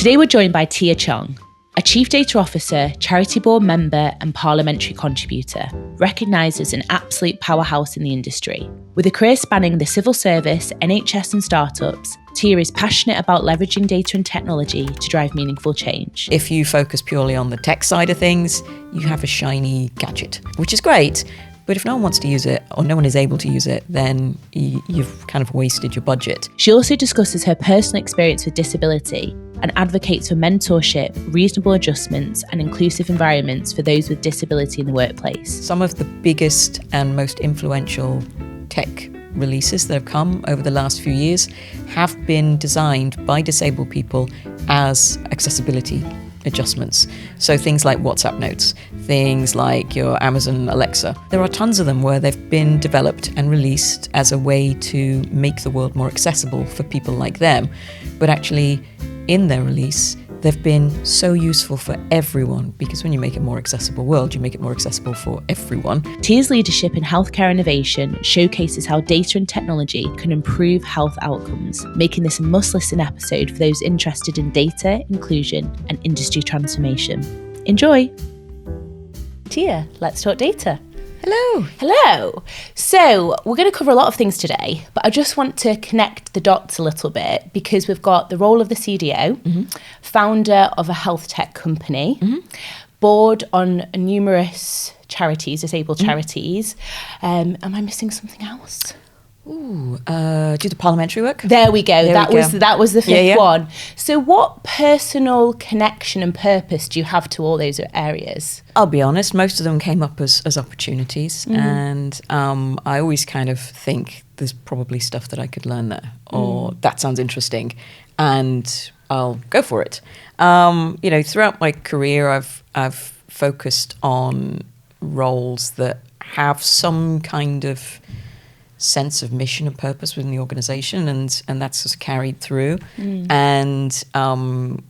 Today we're joined by Tia Cheang, a Chief Data Officer, Charity Board member and parliamentary contributor, recognised as an absolute powerhouse in the industry. With a career spanning the civil service, NHS and startups, Tia is passionate about leveraging data and technology to drive meaningful change. If you focus purely on the tech side of things, you have a shiny gadget, which is great. But if no one wants to use it or no one is able to use it, then you've kind of wasted your budget. She also discusses her personal experience with disability and advocates for mentorship, reasonable adjustments and inclusive environments for those with disability in the workplace. Some of the biggest and most influential tech releases that have come over the last few years have been designed by disabled people as accessibility adjustments. So things like WhatsApp notes, things like your Amazon Alexa. There are tons of them where they've been developed and released as a way to make the world more accessible for people like them. But actually, in their release, they've been so useful for everyone, because when you make a more accessible world, you make it more accessible for everyone. Tia's leadership in healthcare innovation showcases how data and technology can improve health outcomes, making this a must-listen episode for those interested in data, inclusion, and industry transformation. Enjoy! Tia, let's talk data. Hello. Hello. So we're going to cover a lot of things today, but I just want to connect the dots a little bit because we've got the role of the CDO, founder of a health tech company, board on numerous charities, disabled charities. Am I missing something else? Do the parliamentary work? There we go. That was the fifth one. So what personal connection and purpose do you have to all those areas? I'll be honest, most of them came up as opportunities, and I always kind of think there's probably stuff that I could learn there, or that sounds interesting, and I'll go for it. Throughout my career, I've focused on roles that have some kind of sense of mission and purpose within the organisation, and that's just carried through. And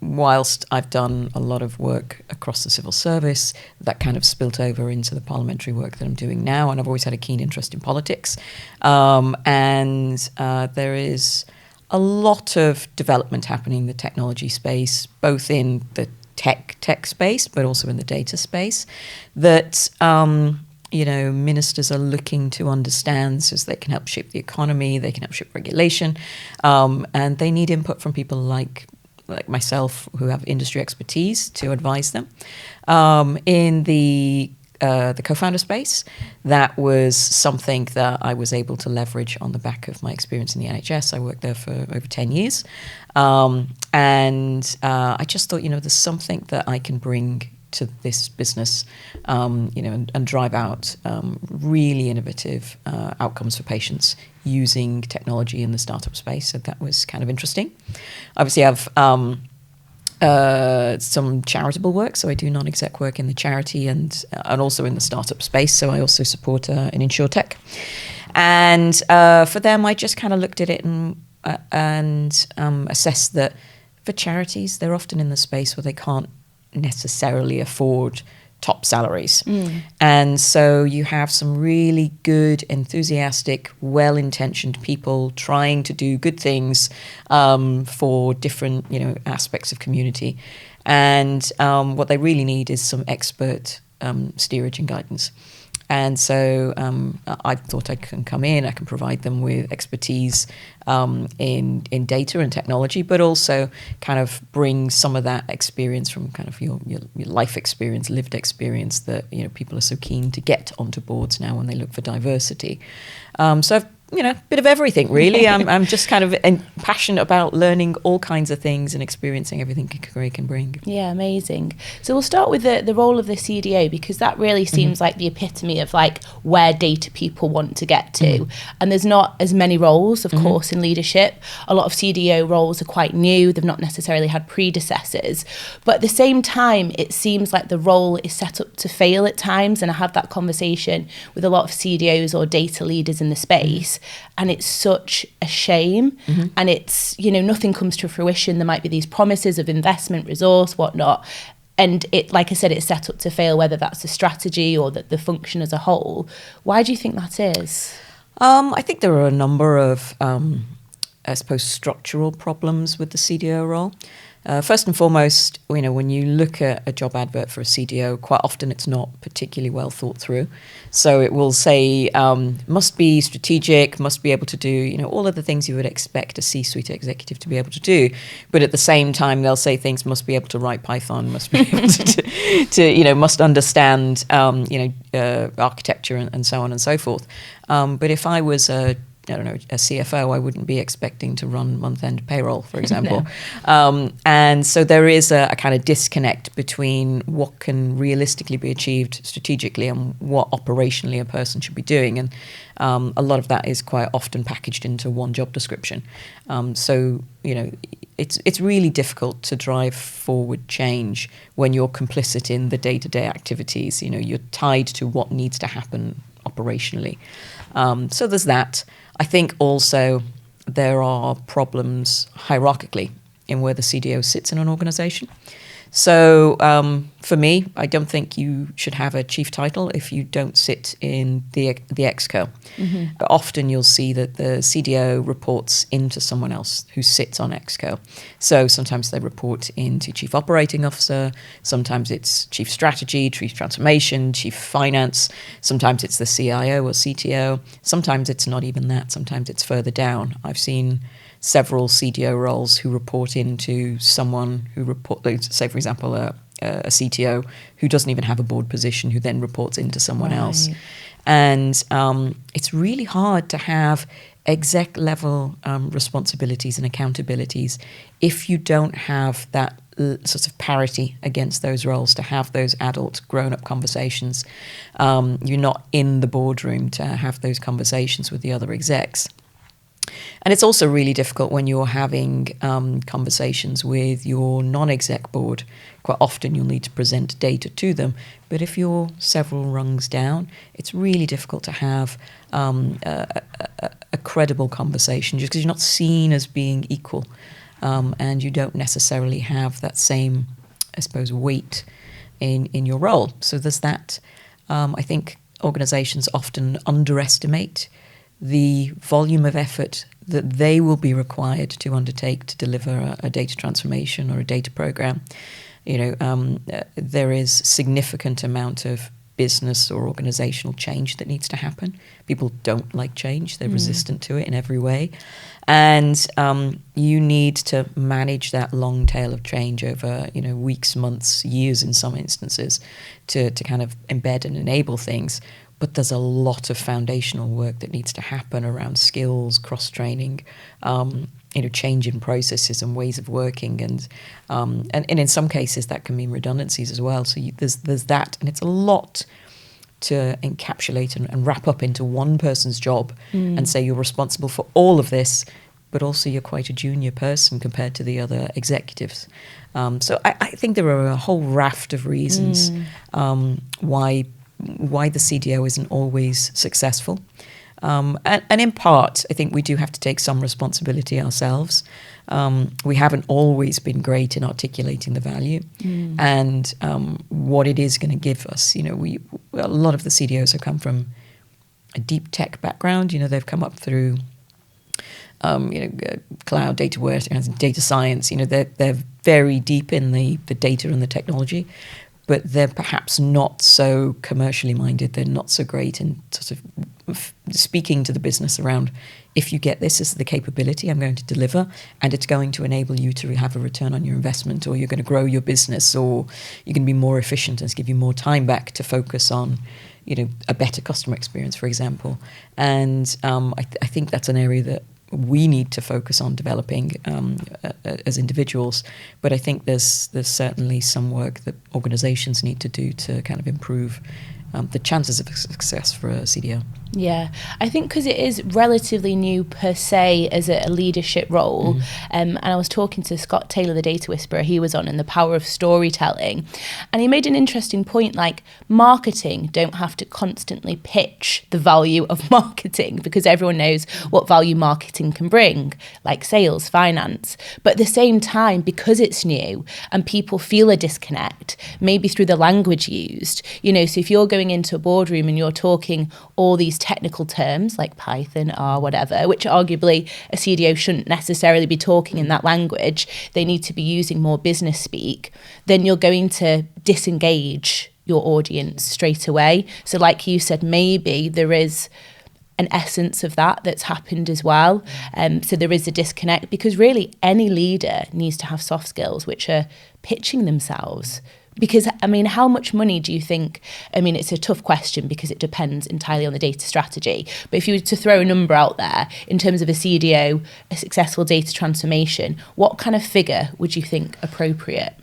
whilst I've done a lot of work across the civil service, that kind of spilt over into the parliamentary work that I'm doing now, and I've always had a keen interest in politics. And there is a lot of development happening in the technology space, both in the tech space, but also in the data space, that ministers are looking to understand so they can help shape the economy, they can help shape regulation, and they need input from people like myself who have industry expertise to advise them. In the co-founder space, that was something that I was able to leverage on the back of my experience in the NHS. I worked there for over 10 years. And I just thought, there's something that I can bring to this business, and drive out really innovative outcomes for patients using technology in the startup space. So that was kind of interesting. Obviously, I've some charitable work, so I do non-exec work in the charity and also in the startup space. So I also support an insurtech, and for them, I just kind of looked at it and assessed that for charities, they're often in the space where they can't necessarily afford top salaries. And so you have some really good, enthusiastic, well-intentioned people trying to do good things for different, aspects of community. And what they really need is some expert steerage and guidance. And so I thought I can come in, I can provide them with expertise in data and technology, but also kind of bring some of that experience from kind of your life experience, lived experience that, people are so keen to get onto boards now when they look for diversity. So I've a bit of everything, really. I'm just kind of passionate about learning all kinds of things and experiencing everything a career can bring. Yeah, amazing. So we'll start with the role of the CDO, because that really seems like the epitome of where data people want to get to. And there's not as many roles, of course, in leadership. A lot of CDO roles are quite new. They've not necessarily had predecessors. But at the same time, it seems like the role is set up to fail at times. And I have that conversation with a lot of CDOs or data leaders in the space. And it's such a shame. And it's, nothing comes to fruition. There might be these promises of investment, resource, whatnot. And it, like I said, it's set up to fail, whether that's the strategy or the function as a whole. Why do you think that is? I think there are a number of, structural problems with the CDO role. First and foremost, when you look at a job advert for a CDO, quite often it's not particularly well thought through. So it will say, must be strategic, must be able to do, all of the things you would expect a C-suite executive to be able to do. But at the same time, they'll say things must be able to write Python, must be able to must understand, architecture and so on and so forth. But if I was a CFO, I wouldn't be expecting to run month-end payroll, for example. No. And so there is a kind of disconnect between what can realistically be achieved strategically and what operationally a person should be doing. And a lot of that is quite often packaged into one job description. It's really difficult to drive forward change when you're complicit in the day-to-day activities. You're tied to what needs to happen operationally. So there's that. I think also there are problems hierarchically in where the CDO sits in an organization. So for me, I don't think you should have a chief title if you don't sit in the exco. Mm-hmm. Often you'll see that the CDO reports into someone else who sits on exco. So sometimes they report into chief operating officer, sometimes it's chief strategy, chief transformation, chief finance, sometimes it's the CIO or CTO, sometimes it's not even that, sometimes it's further down. I've seen several CDO roles who report into someone who say, for example, a CTO who doesn't even have a board position, who then reports into someone else. And it's really hard to have exec level responsibilities and accountabilities if you don't have that sort of parity against those roles, to have those adult grown-up conversations. You're not in the boardroom to have those conversations with the other execs. And it's also really difficult when you're having conversations with your non-exec board. Quite often you'll need to present data to them. But if you're several rungs down, it's really difficult to have a credible conversation just because you're not seen as being equal. And you don't necessarily have that same, I suppose, weight in your role. So there's that. I think organizations often underestimate the volume of effort that they will be required to undertake to deliver a data transformation or a data program. There is significant amount of business or organizational change that needs to happen. People don't like change. They're resistant to it in every way. And you need to manage that long tail of change over, weeks, months, years in some instances to kind of embed and enable things. But there's a lot of foundational work that needs to happen around skills, cross-training, change in processes and ways of working. And in some cases, that can mean redundancies as well. So there's that. And it's a lot to encapsulate and wrap up into one person's job and say you're responsible for all of this, but also you're quite a junior person compared to the other executives. So I think there are a whole raft of reasons why the CDO isn't always successful. And in part, I think we do have to take some responsibility ourselves. We haven't always been great in articulating the value and what it is going to give us. A lot of the CDOs have come from a deep tech background. They've come up through cloud data work, data science. They're very deep in the data and the technology. But they're perhaps not so commercially minded. They're not so great in sort of speaking to the business around, if you get this is the capability I'm going to deliver, and it's going to enable you to have a return on your investment, or you're going to grow your business, or you're going to be more efficient and give you more time back to focus on, a better customer experience, for example. And I think that's an area that we need to focus on developing as individuals, but I think there's certainly some work that organizations need to do to kind of improve the chances of success for a CDO. Yeah, I think because it is relatively new per se as a leadership role, and I was talking to Scott Taylor, the data whisperer, he was on, in the power of storytelling, and he made an interesting point, like marketing don't have to constantly pitch the value of marketing because everyone knows what value marketing can bring, like sales, finance, but at the same time, because it's new and people feel a disconnect, maybe through the language used, so if you're going into a boardroom and you're talking all these technical terms like Python, R, whatever, which arguably a CDO shouldn't necessarily be talking in that language, they need to be using more business speak, then you're going to disengage your audience straight away. So like you said, maybe there is an essence of that's happened as well. So there is a disconnect, because really any leader needs to have soft skills, which are pitching themselves. Because, I mean, how much money do you think, I mean, it's a tough question because it depends entirely on the data strategy. But if you were to throw a number out there in terms of a CDO, a successful data transformation, what kind of figure would you think appropriate?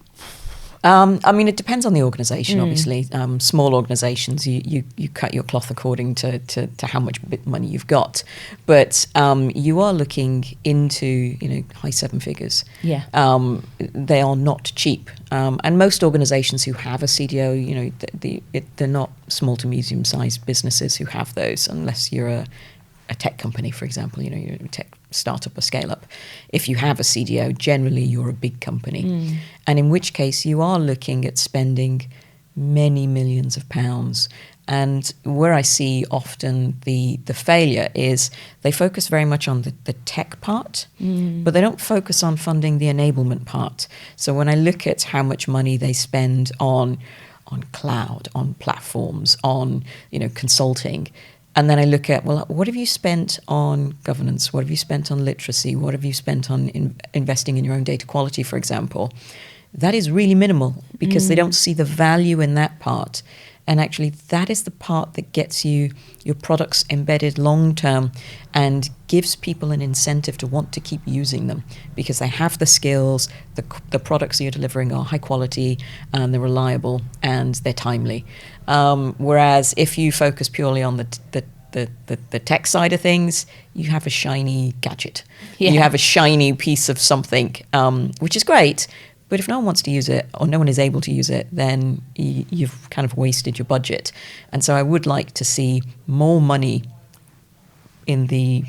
I mean, it depends on the organisation, obviously. Small organisations, you cut your cloth according to how much money you've got. But you are looking into, high seven figures. Yeah. They are not cheap. And most organisations who have a CDO, they're not small to medium-sized businesses who have those, unless you're a tech company, for example, you're a tech startup or scale up. If you have a CDO, generally you're a big company. And in which case you are looking at spending many millions of pounds. And where I see often the failure is they focus very much on the tech part, but they don't focus on funding the enablement part. So when I look at how much money they spend on cloud, on platforms, on consulting, and then I look at, well, what have you spent on governance? What have you spent on literacy? What have you spent on investing in your own data quality, for example? That is really minimal, because they don't see the value in that part. And actually, that is the part that gets you your products embedded long term and gives people an incentive to want to keep using them, because they have the skills, the products that you're delivering are high quality and they're reliable and they're timely. Whereas if you focus purely on the tech side of things, you have a shiny gadget. Yeah. You have a shiny piece of something, which is great. But if no one wants to use it, or no one is able to use it, then you've kind of wasted your budget. And so I would like to see more money in the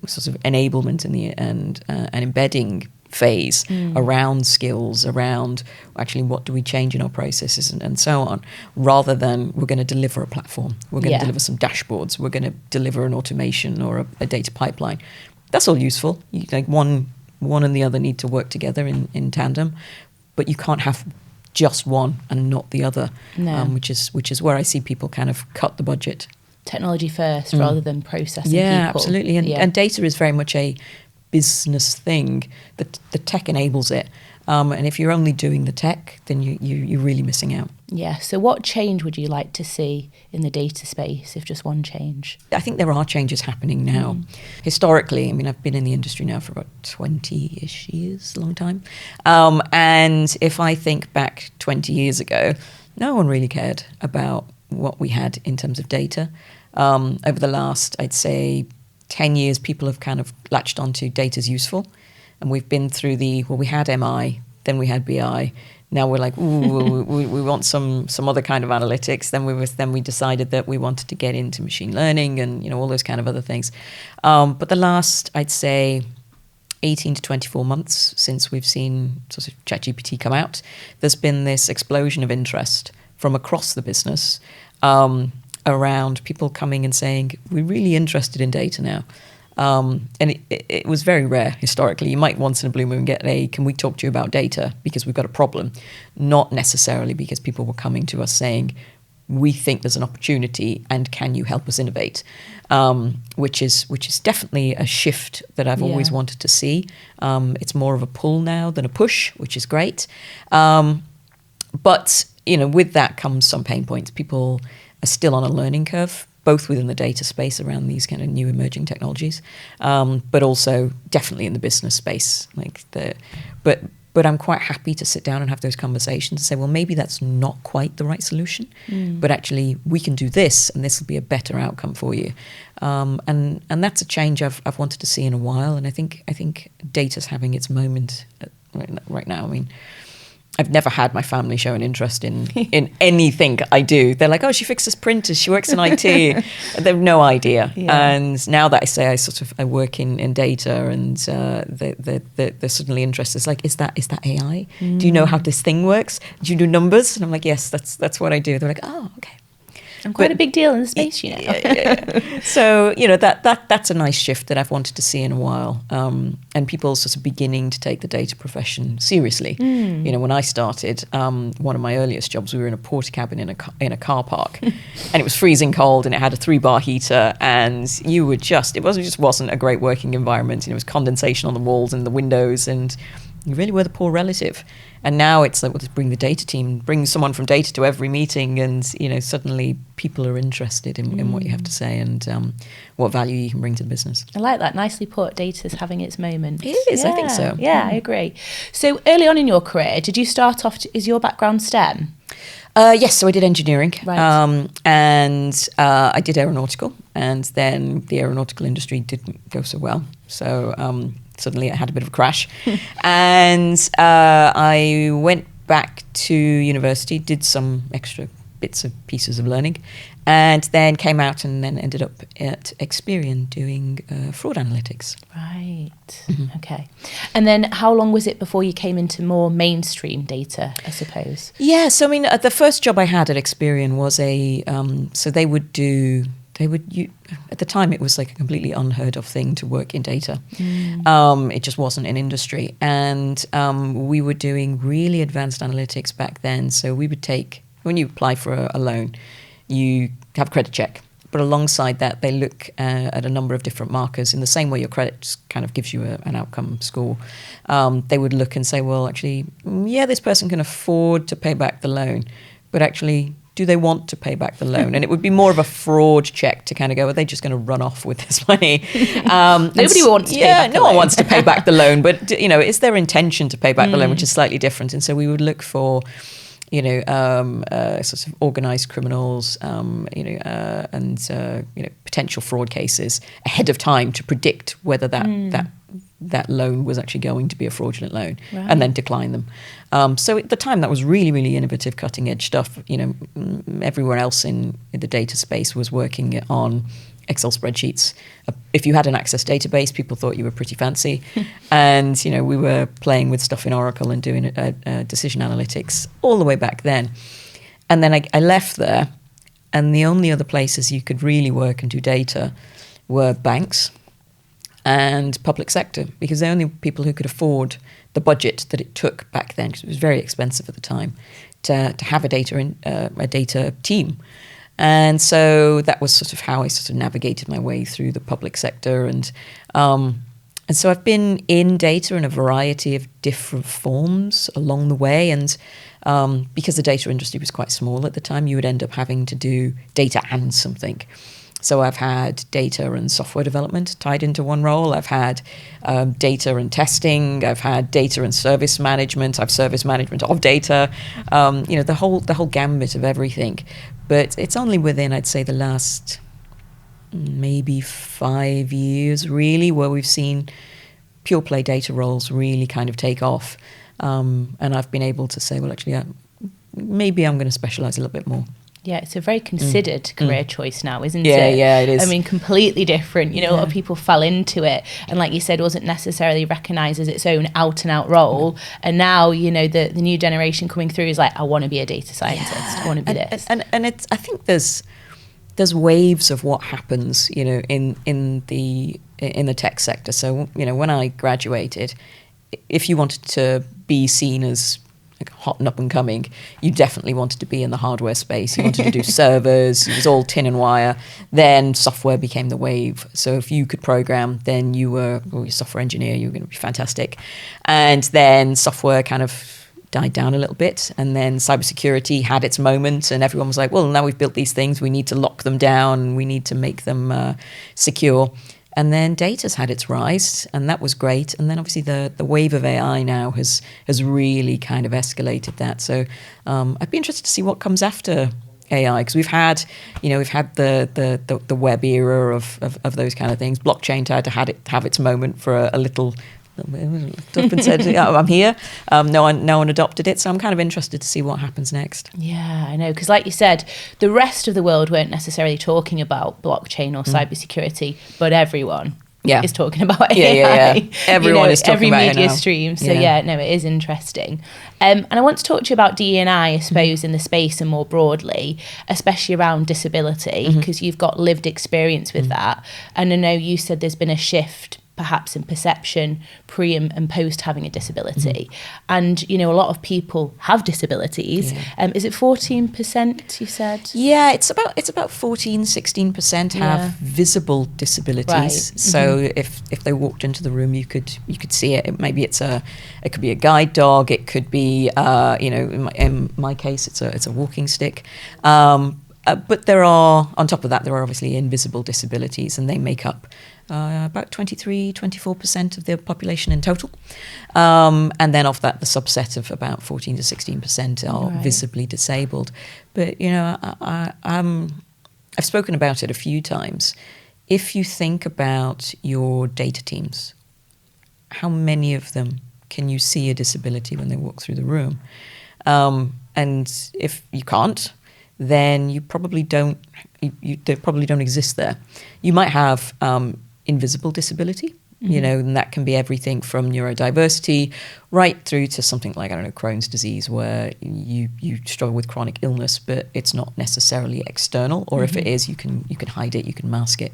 sort of enablement and embedding phase around skills, around actually what do we change in our processes and so on, rather than we're going to deliver a platform, we're going to deliver some dashboards, we're going to deliver an automation or a data pipeline. That's all useful. One and the other need to work together in tandem, but you can't have just one and not the other, which is where I see people kind of cut the budget. Technology first rather than processing people. Yeah, absolutely. And data is very much a business thing. The tech enables it. And if you're only doing the tech, then you're really missing out. Yeah. So what change would you like to see in the data space, if just one change? I think there are changes happening now. Historically, I mean, I've been in the industry now for about 20-ish years, a long time. And if I think back 20 years ago, no one really cared about what we had in terms of data. Over the last, I'd say, 10 years, people have kind of latched onto data's useful. And we've been through we had MI, then we had BI. Now we're like, ooh, we want some other kind of analytics. Then we decided that we wanted to get into machine learning and all those kind of other things. But the last, I'd say, 18 to 24 months since we've seen sort of ChatGPT come out, there's been this explosion of interest from across the business around people coming and saying, we're really interested in data now. And it was very rare historically. You might once in a blue moon get can we talk to you about data because we've got a problem? Not necessarily because people were coming to us saying, we think there's an opportunity and can you help us innovate? Which is definitely a shift that I've always wanted to see. It's more of a pull now than a push, which is great. But with that comes some pain points. People are still on a learning curve, both within the data space around these kind of new emerging technologies, but also definitely in the business space. But I'm quite happy to sit down and have those conversations and say, well, maybe that's not quite the right solution, but actually we can do this, and this will be a better outcome for you. And that's a change I've wanted to see in a while, and I think data's having its moment right now. I mean, I've never had my family show an interest in anything I do. They're like, oh, she fixes printers, she works in IT. They have no idea. Yeah. And now that I say I work in data, and they're suddenly interested. It's like, is that AI? Do you know how this thing works? Do you do numbers? And I'm like, yes, that's what I do. They're like, oh, okay. I'm quite a big deal in the space, you know. Yeah. So, you know, that's a nice shift that I've wanted to see in a while. And people sort of beginning to take the data profession seriously. You know, when I started, one of my earliest jobs, we were in a porta cabin in a car park, and it was freezing cold, and it had a 3-bar heater, and you were just wasn't a great working environment. You know, it was condensation on the walls and the windows, and you really were the poor relative. And now it's like, we'll just bring the data team, bring someone from data to every meeting, and, you know, suddenly people are interested in what you have to say and what value you can bring to the business. I like that. Nicely put. Data's having its moment. It is, I think so. Yeah, I agree. So early on in your career, did you start off, is your background STEM? Yes, so I did engineering, Right. and I did aeronautical, and then the aeronautical industry didn't go so well. So suddenly I had a bit of a crash. And I went back to university, did some extra bits of pieces of learning, and then came out and then ended up at Experian doing fraud analytics. Right. Okay. And then how long was it before you came into more mainstream data, I suppose? Yeah, so I mean, the first job I had at Experian was so they would at the time it was like a completely unheard of thing to work in data. It just wasn't an industry. And we were doing really advanced analytics back then. So we would take, when you apply for a loan, you have a credit check. But alongside that, they look at a number of different markers. In the same way your credit kind of gives you an outcome score, they would look and say, well, actually, yeah, this person can afford to pay back the loan, but actually, do they want to pay back the loan? And it would be more of a fraud check to kind of go, are they just going to run off with this money? Nobody wants to pay back the no one loan. wants to pay back the loan, but, you know, it's their intention to pay back the loan, which is slightly different. And so we would look for, you know, sort of organised criminals, you know, and you know, potential fraud cases ahead of time to predict whether that loan was actually going to be a fraudulent loan, and then decline them. So at the time, that was really, really innovative, cutting edge stuff. You know, everywhere else in the data space was working on Excel spreadsheets. If you had an Access database, people thought you were pretty fancy. And, you know, we were playing with stuff in Oracle and doing decision analytics all the way back then. And then I left there, and the only other places you could really work and do data were banks and public sector, because they're the only people who could afford the budget that it took back then, because it was very expensive at the time to have a data team. And so that was sort of how I sort of navigated my way through the public sector. And so I've been in data in a variety of different forms along the way. And because the data industry was quite small at the time, you would end up having to do data and something. So I've had data and software development tied into one role. I've had data and testing. I've had data and service management. I've service management of data. You know, the whole gambit of everything. But it's only within, I'd say, the last maybe 5 years, really, where we've seen pure play data roles really kind of take off. And I've been able to say, well, actually, maybe I'm going to specialise a little bit more. Yeah, it's a very considered career choice now, isn't it? Yeah, it is. I mean, completely different. You know, a lot of people fell into it, and like you said, wasn't necessarily recognised as its own out-and-out role. And now, you know, the new generation coming through is like, I want to be a data scientist. I want to be this. And it's, I think there's waves of what happens, you know, in the tech sector. So, you know, when I graduated, if you wanted to be seen as like hot and up and coming, you definitely wanted to be in the hardware space. You wanted to do servers. It was all tin and wire. Then software became the wave. So if you could program, then you were a software engineer. You were going to be fantastic. And then software kind of died down a little bit, and then cybersecurity had its moment, and everyone was like, well, now we've built these things, we need to lock them down, we need to make them secure. And then data's had its rise, and that was great. And then obviously the wave of AI now has really kind of escalated that. So I'd be interested to see what comes after AI, because we've had the web era of those kind of things. Blockchain had to have its moment for a little. Looked up and said, oh, I'm here. No one adopted it, so I'm kind of interested to see what happens next. Yeah, I know, because like you said, the rest of the world weren't necessarily talking about blockchain or cybersecurity, but everyone is talking about AI. Yeah. Everyone is talking every about it media now. stream. So it is interesting. And I want to talk to you about D&I suppose, in the space and more broadly, especially around disability, because you've got lived experience with that. And I know you said there's been a shift perhaps in perception pre and post having a disability. And, a lot of people have disabilities. Is it 14%, you said? Yeah, it's about 14, 16% have visible disabilities. Right. So if they walked into the room, you could see it. Maybe it could be a guide dog. It could be, in my case, it's a walking stick. But on top of that, there are obviously invisible disabilities, and they make up about 23, 24% of the population in total. And then of that, the subset of about 14 to 16% are visibly disabled. But, I've spoken about it a few times. If you think about your data teams, how many of them can you see a disability when they walk through the room? And if you can't, then you probably don't. They probably don't exist there. You might have invisible disability, and that can be everything from neurodiversity right through to something like, Crohn's disease, where you struggle with chronic illness, but it's not necessarily external, or if it is, you can hide it, you can mask it.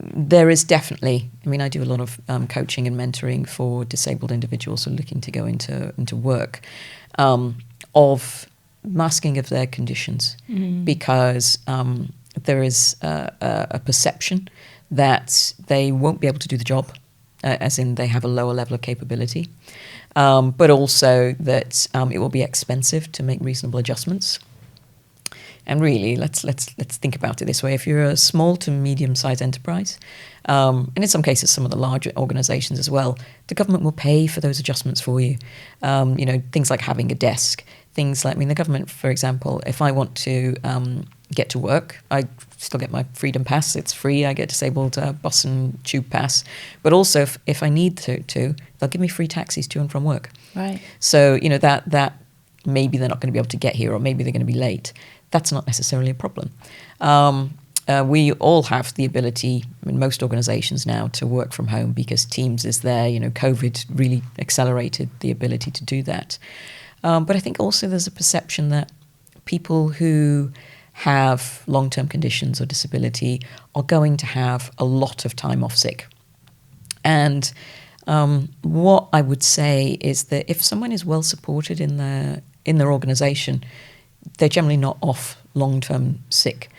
There is definitely, I do a lot of coaching and mentoring for disabled individuals who are looking to go into work, of masking of their conditions, because there is a perception that they won't be able to do the job, as in they have a lower level of capability, but also that it will be expensive to make reasonable adjustments. And really, let's think about it this way. If you're a small to medium-sized enterprise, and in some cases some of the larger organizations as well, the government will pay for those adjustments for you. Things like having a desk, things like, the government, for example, if I want to get to work, I still get my Freedom Pass. It's free. I get disabled bus and tube pass. But also, if I need to, they'll give me free taxis to and from work. Right. So, that maybe they're not going to be able to get here, or maybe they're going to be late. That's not necessarily a problem. We all have the ability, most organizations now, to work from home because Teams is there. COVID really accelerated the ability to do that. But I think also there's a perception that people who have long-term conditions or disability are going to have a lot of time off sick. And what I would say is that if someone is well supported in their organization, they're generally not off long-term sick.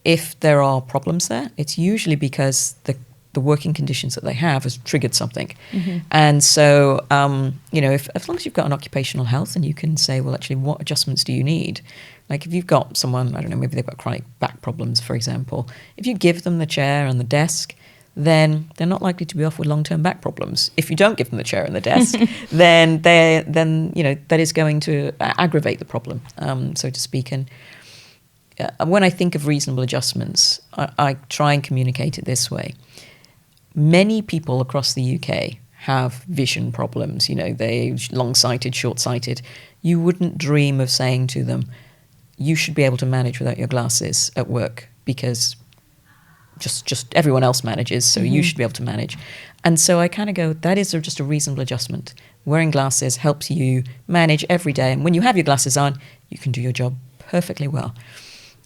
If there are problems there, it's usually because the working conditions that they have has triggered something. And so, if as long as you've got an occupational health and you can say, well, actually, what adjustments do you need? Like if you've got someone, maybe they've got chronic back problems, for example, if you give them the chair and the desk, then they're not likely to be off with long-term back problems. If you don't give them the chair and the desk, then that is going to aggravate the problem, so to speak. And when I think of reasonable adjustments, I try and communicate it this way. Many people across the UK have vision problems. They're long-sighted, short-sighted. You wouldn't dream of saying to them, you should be able to manage without your glasses at work because just everyone else manages, so you should be able to manage. And so I kind of go, that is just a reasonable adjustment. Wearing glasses helps you manage every day. And when you have your glasses on, you can do your job perfectly well.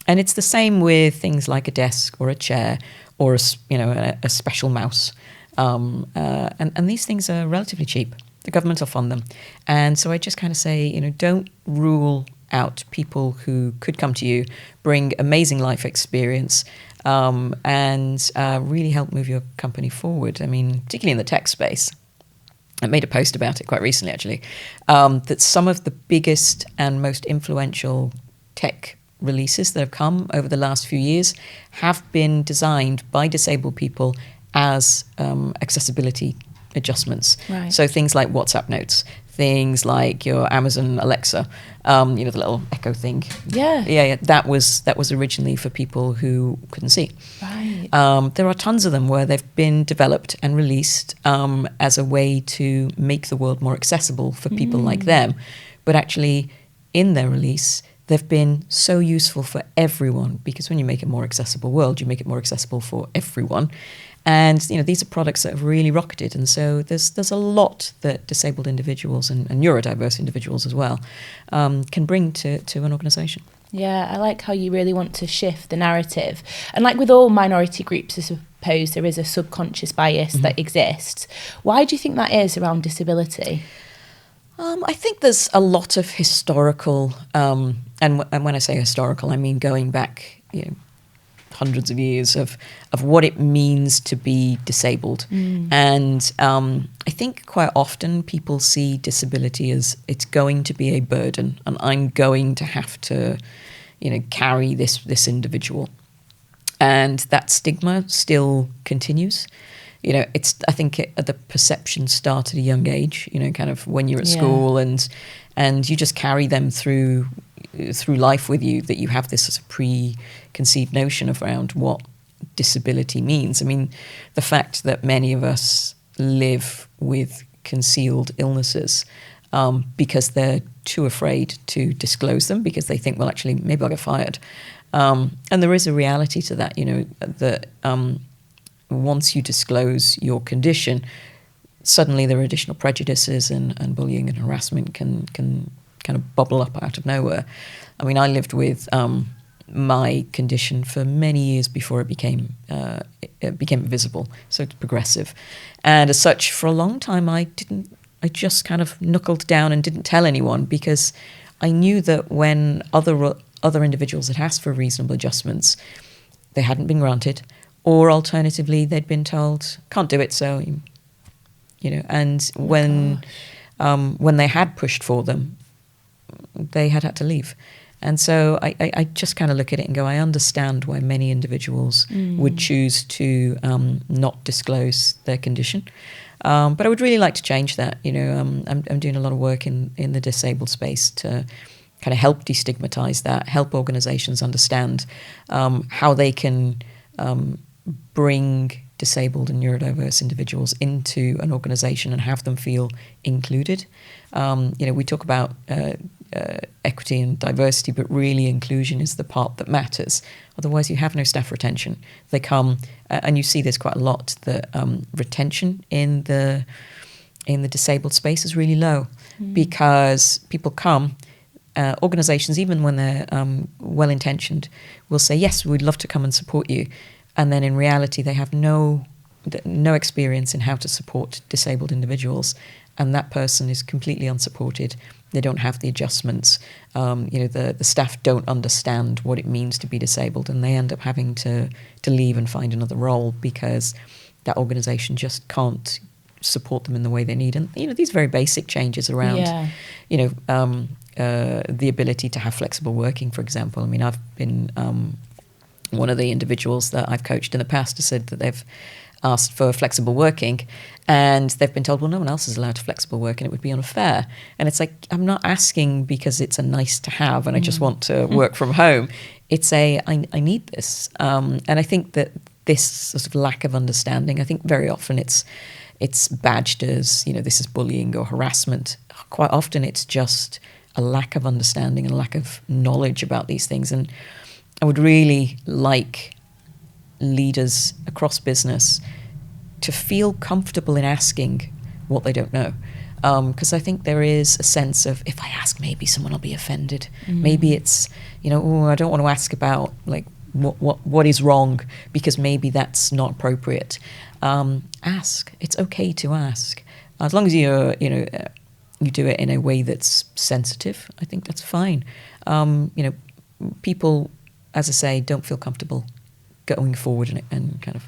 And it's the same with things like a desk or a chair or a special mouse. And these things are relatively cheap. The government will fund them. And so I just kind of say, don't rule out people who could come to you, bring amazing life experience, and really help move your company forward. Particularly in the tech space. I made a post about it quite recently, actually, that some of the biggest and most influential tech releases that have come over the last few years have been designed by disabled people as accessibility adjustments. Right. So things like WhatsApp notes, things like your Amazon Alexa, the little Echo thing. Yeah. That was originally for people who couldn't see. Right. There are tons of them where they've been developed and released as a way to make the world more accessible for people like them. But actually, in their release, they've been so useful for everyone, because when you make a more accessible world, you make it more accessible for everyone. And these are products that have really rocketed, and so there's a lot that disabled individuals and neurodiverse individuals as well can bring to an organisation. Yeah, I like how you really want to shift the narrative. And like with all minority groups, I suppose there is a subconscious bias that exists. Why do you think that is around disability? I think there's a lot of historical, and when I say historical, I mean going back, hundreds of years of what it means to be disabled. And I think quite often people see disability as it's going to be a burden, and I'm going to have to, carry this individual. And that stigma still continues. I think the perception start at a young age, kind of when you're at school, and you just carry them through life with you, that you have this sort of preconceived notion around what disability means. I mean, the fact that many of us live with concealed illnesses because they're too afraid to disclose them, because they think, well, actually, maybe I'll get fired. And there is a reality to that, that once you disclose your condition, suddenly there are additional prejudices, and bullying and harassment can kind of bubble up out of nowhere. I mean, I lived with my condition for many years before it became visible, so it's progressive. And as such, for a long time, I just kind of knuckled down and didn't tell anyone, because I knew that when other individuals had asked for reasonable adjustments, they hadn't been granted, or alternatively, they'd been told, can't do it, so, and when they had pushed for them, they had to leave. And so I just kind of look at it and go, I understand why many individuals would choose to not disclose their condition. But I would really like to change that. I'm doing a lot of work in the disabled space to kind of help destigmatize that, help organizations understand how they can bring disabled and neurodiverse individuals into an organization and have them feel included. We talk about equity and diversity, but really inclusion is the part that matters. Otherwise, you have no staff retention. They come, and you see this quite a lot, that retention in the disabled space is really low, because people come, organizations, even when they're well-intentioned, will say, yes, we'd love to come and support you. And then in reality, they have no experience in how to support disabled individuals. And that person is completely unsupported. They don't have the adjustments. The staff don't understand what it means to be disabled, and they end up having to leave and find another role, because that organisation just can't support them in the way they need. And these very basic changes around, the ability to have flexible working, for example. I mean, I've been one of the individuals that I've coached in the past has said that they've asked for flexible working, and they've been told, well, no one else is allowed to flexible work and it would be unfair. And it's like, I'm not asking because it's a nice to have and I just want to work from home. It's I need this. And I think that this sort of lack of understanding, I think very often it's badged as, this is bullying or harassment. Quite often it's just a lack of understanding and a lack of knowledge about these things. And I would really like leaders across business to feel comfortable in asking what they don't know. Because I think there is a sense of, if I ask, maybe someone will be offended. Maybe it's, I don't want to ask about like what is wrong, because maybe that's not appropriate. Ask. It's okay to ask. As long as you do it in a way that's sensitive, I think that's fine. People, as I say, don't feel comfortable going forward and kind of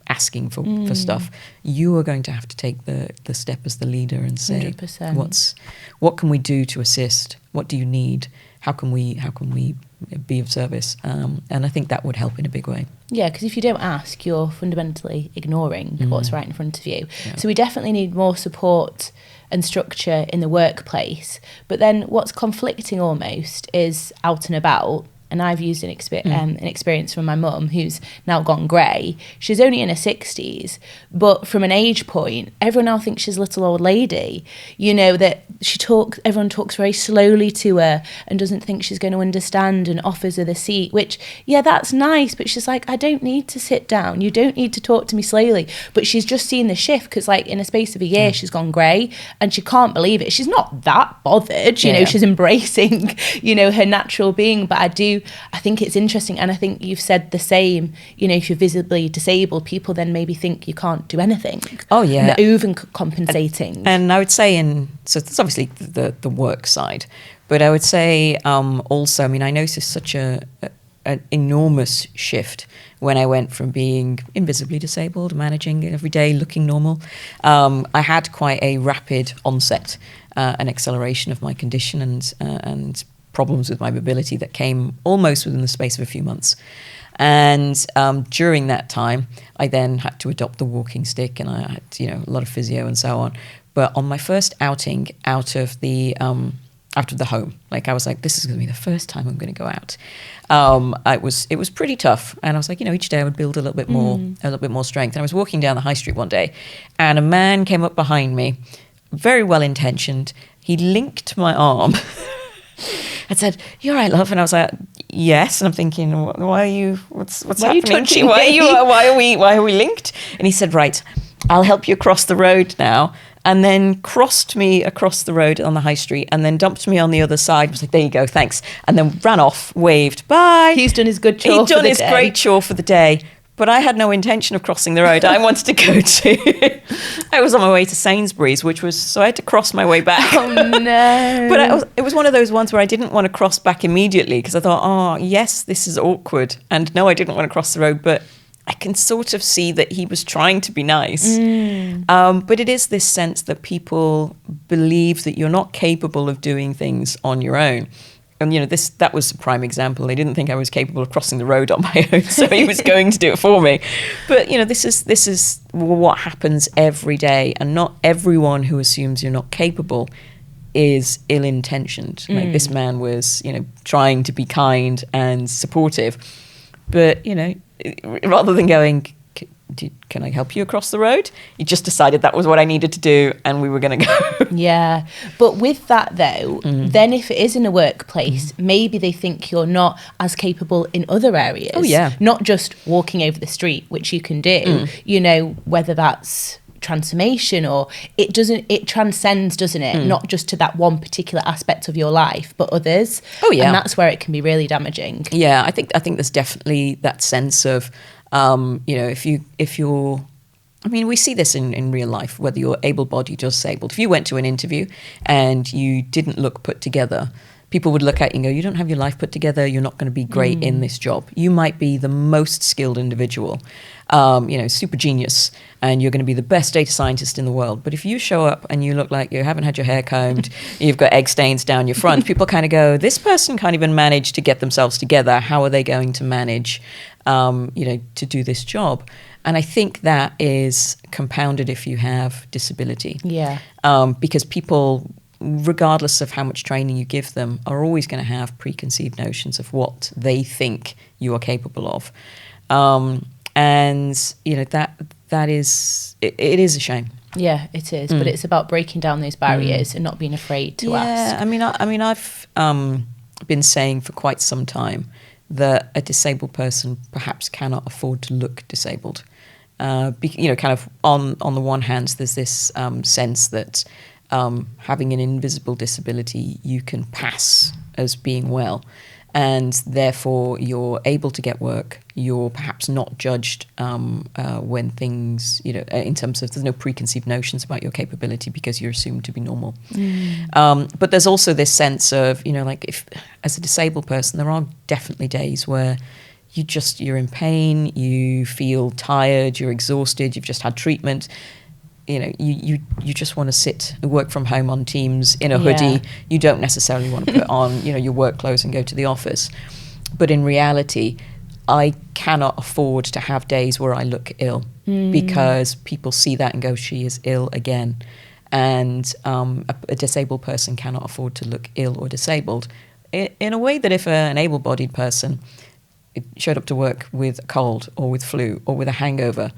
asking for stuff. You are going to have to take the step as the leader and say, 100%. What can we do to assist? What do you need? How can we be of service? And I think that would help in a big way. Yeah, because if you don't ask, you're fundamentally ignoring what's right in front of you. Yeah. So we definitely need more support and structure in the workplace. But then what's conflicting almost is out and about, and I've used an experience from my mum who's now gone grey. She's only in her 60s, but from an age point, everyone now thinks she's a little old lady. You know, that everyone talks very slowly to her and doesn't think she's going to understand and offers her the seat, which, yeah, that's nice, but she's like, I don't need to sit down. You don't need to talk to me slowly. But she's just seen the shift because, like, in a space of a year, she's gone grey and she can't believe it. She's not that bothered, you know, she's embracing, you know, her natural being. But I think it's interesting. And I think you've said the same, you know, if you're visibly disabled, people then maybe think you can't do anything. Oh, yeah. And they're overcompensating. And I would say so there's obviously the work side, but I would say also, I mean, I noticed such an enormous shift when I went from being invisibly disabled, managing every day, looking normal. I had quite a rapid onset, an acceleration of my condition and problems with my mobility that came almost within the space of a few months. And during that time, I then had to adopt the walking stick, and I had, you know, a lot of physio and so on. But on my first outing out of the home, like, I was like, this is going to be the first time I'm going to go out. It was pretty tough, and I was like, you know, each day I would build a little bit more strength. And I was walking down the high street one day, and a man came up behind me, very well intentioned. He linked my arm. I said, "You all right, love?" And I was like, "Yes." And I'm thinking, "Why are you? What's happening? Why are we linked?" And he said, "Right, I'll help you across the road now." And then crossed me across the road on the high street, and then dumped me on the other side. I was like, "There you go, thanks." And then ran off, waved, "Bye." He's done his good chore. He'd done his great chore for the day. But I had no intention of crossing the road. I wanted to go to... I was on my way to Sainsbury's, so I had to cross my way back. Oh, no. But it was one of those ones where I didn't want to cross back immediately, because I thought, oh, yes, this is awkward. And no, I didn't want to cross the road, but I can sort of see that he was trying to be nice. But it is this sense that people believe that you're not capable of doing things on your own. And, you know, that was a prime example. They didn't think I was capable of crossing the road on my own, so he was going to do it for me. But, you know, this is what happens every day. And not everyone who assumes you're not capable is ill-intentioned. Like, this man was, you know, trying to be kind and supportive. But, you know, rather than going, can I help you across the road? He just decided that was what I needed to do, and we were going to go. Yeah. But with that, though, then if it is in a workplace, maybe they think you're not as capable in other areas. Oh, yeah. Not just walking over the street, which you can do, you know, whether that's transformation or it transcends, doesn't it? Not just to that one particular aspect of your life, but others. Oh, yeah. And that's where it can be really damaging. Yeah, I think there's definitely that sense of, you know, if you're, I mean, we see this in real life, whether you're able-bodied or disabled. If you went to an interview and you didn't look put together, people would look at you and go, you don't have your life put together, you're not going to be great in this job. You might be the most skilled individual, you know, super genius, and you're going to be the best data scientist in the world. But if you show up and you look like you haven't had your hair combed, you've got egg stains down your front, people kind of go, this person can't even manage to get themselves together. How are they going to manage, you know, to do this job? And I think that is compounded if you have disability. Yeah. Because people, regardless of how much training you give them, are always going to have preconceived notions of what they think you are capable of. And, you know, that is, it is a shame. Yeah, it is. But it's about breaking down those barriers and not being afraid to ask. Yeah, I mean, I've been saying for quite some time that a disabled person perhaps cannot afford to look disabled. You know, kind of on the one hand, there's this sense that having an invisible disability, you can pass as being well, and therefore you're able to get work. You're perhaps not judged when things, you know, in terms of there's no preconceived notions about your capability because you're assumed to be normal. But there's also this sense of, you know, like if as a disabled person, there are definitely days where you're in pain, you feel tired, you're exhausted, you've just had treatment. You know, you just want to sit and work from home on Teams in a hoodie. You don't necessarily want to put on, you know, your work clothes and go to the office. But in reality, I cannot afford to have days where I look ill because people see that and go, she is ill again. And a disabled person cannot afford to look ill or disabled. in a way that if an able-bodied person showed up to work with a cold or with flu or with a hangover,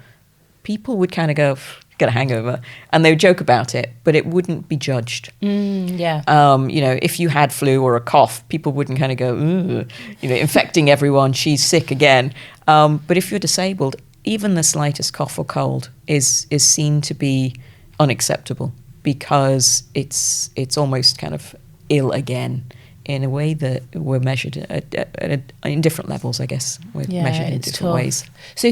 people would kind of go, got a hangover, and they would joke about it, but it wouldn't be judged. If you had flu or a cough, people wouldn't kind of go, ooh, infecting everyone, she's sick again. But if you're disabled, even the slightest cough or cold is seen to be unacceptable, because it's almost kind of ill again, in a way that we're measured in different levels, I guess. We're measured in different ways. So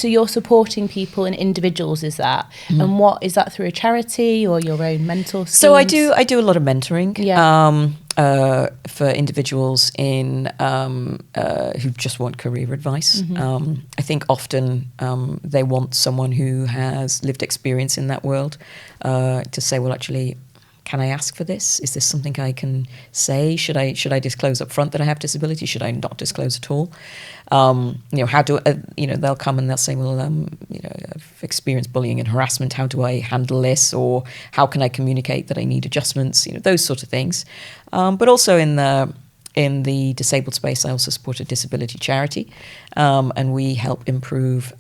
you're supporting people and individuals, is that? And what is that, through a charity or your own mentor schemes? So I do a lot of mentoring for individuals in who just want career advice. I think often they want someone who has lived experience in that world to say, well, actually, can I ask for this? Is this something I can say? Should I disclose up front that I have disability? Should I not disclose at all? How do they'll come and they'll say, well, I've experienced bullying and harassment. How do I handle this? Or how can I communicate that I need adjustments? Those sort of things. But also in the disabled space, I also support a disability charity, and we help improve